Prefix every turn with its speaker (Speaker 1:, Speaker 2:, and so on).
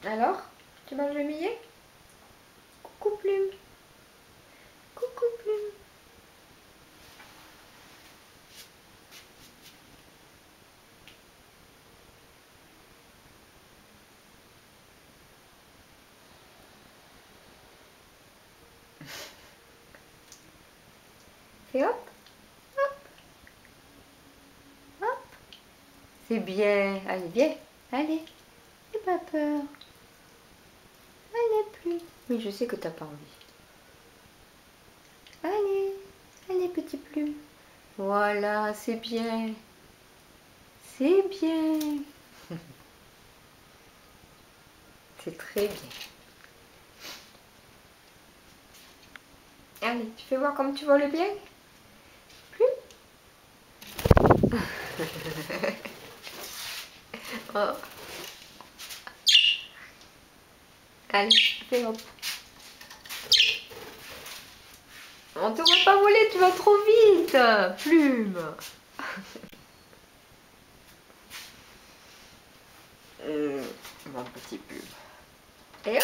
Speaker 1: Alors, tu manges le millet? Coucou Plume. Coucou Plume. Fais hop, hop, hop. C'est bien. Allez, viens. Allez. N'aie pas peur. Allez, Plume. Oui, je sais que t'as pas envie. Allez. Allez, petit Plume. Voilà, c'est bien. C'est bien. C'est très bien. Allez, tu fais voir comme tu voles bien. Plume. Oh. Allez, fais hop. On te voit pas voler, tu vas trop vite, Plume. Mon petit Plume. Et hop.